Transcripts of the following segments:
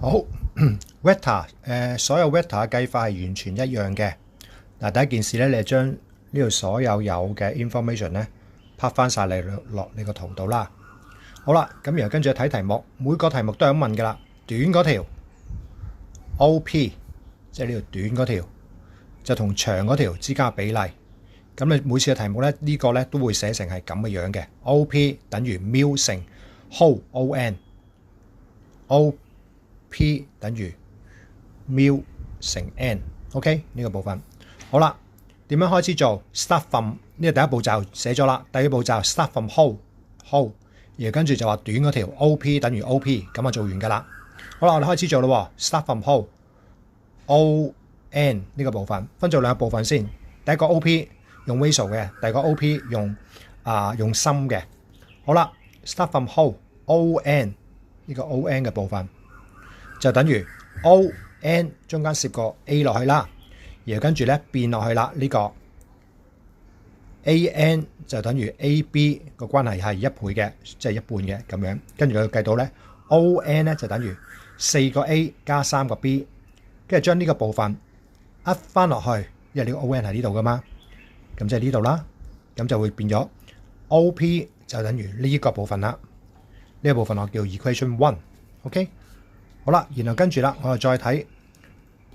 好，vector 所有 vector 嘅計法係完全一樣嘅。嗱，第一件事咧，你係將呢度所有嘅 information 咧拍翻晒嚟落你個圖度啦。好啦，咁然後跟住睇題目，每個題目都係咁問噶啦。短嗰條 OP， 即係呢條短嗰條，就同長嗰條之間嘅比例。咁你每次嘅題目咧，呢個咧都會寫成係咁嘅樣嘅。OP 等於 μ 乘 HO，OP 等於 μ 乘 n。OK 呢個部分好啦，點樣開始做 ？Start from 呢個第一步驟寫咗啦，第二步驟 start from whole，然後跟住就話短嗰條 OP 等於 OP， 咁就做完噶啦。好啦，我哋開始做咯。Start from whole，ON 呢個部分分做兩個部分先。第一個 OP 用 ratio 嘅，第二個 OP 用sum 嘅。好啦 ，start from whole，ON 呢個 ON 嘅部分就等於 ON 中間攝個 A 落去啦，然後跟住咧變落去啦。呢個 AN 就等於 AB 個關係係1倍嘅，即係一半嘅咁樣。跟住佢計到咧 ON 咧就等於4個 A 加3個 B， 跟住將呢個部分噏翻落去，因為呢個 ON 喺呢度噶嘛。咁即係呢度啦，咁就會變咗 OP 就等於呢個部分啦。呢個部分我叫 equation 1，OK？ 好啦，然後跟住啦，我就再睇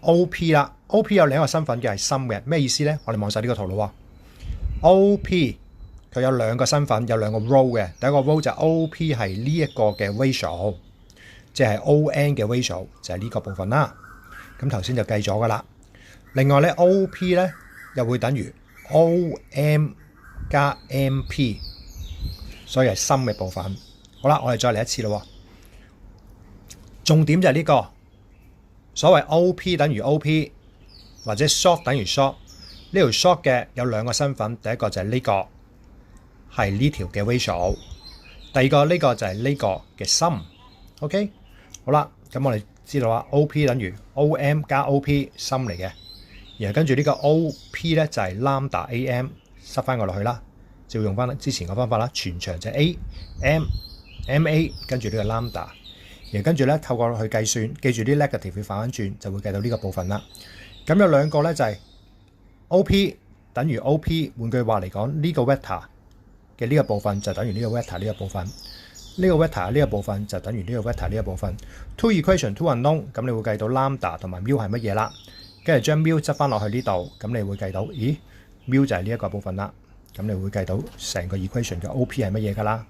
OP 啦。OP 有另一個身份嘅係 sum 嘅，咩意思咧？我哋望晒呢個圖咯。OP 佢有兩個身份，有兩個 row 嘅。第一個 row 就 OP 係呢一個嘅 ratio， 即係 ON 嘅 ratio 就係呢個部分啦。咁頭先就計咗噶啦。另外咧 OP 咧又會等於OM 加 MP， 所以係 sum 嘅部分。好啦，我哋再嚟一次咯。重點就係呢個所謂 OP 等於 OP 或者 short 等於 short。呢條 short 嘅有兩個身份，第一個就係呢個係呢條嘅 ratio， 第二個呢個就係呢個嘅 sum。OK， 好啦，咁我哋知道啦 ，OP 等於 OM 加 OP sum 嚟嘅。然後跟住呢個 OP 咧就係 lambda AM， 塞翻個落去啦，就用翻之前個方法啦，全長就係 AMA， 跟住呢個 lambda， 然後跟住咧透過去計算，記住啲 negative 要反翻轉，就會計到呢個部分啦。咁有兩個咧就係 OP 等於 OP， 換句話嚟講，呢個 vector 嘅呢個部分就等於呢個 vector 呢個部分，呢個 vector 呢個部分就等於呢個 vector 呢個部分。Two equation two unknown， 咁你會計到 lambda 同埋 μ 係乜嘢啦？跟住將 μ 執翻落去呢度，咁你會計到，咦 μ 就係呢一個部分啦。咁你會計到成個 equation 嘅 OP 係乜嘢噶啦？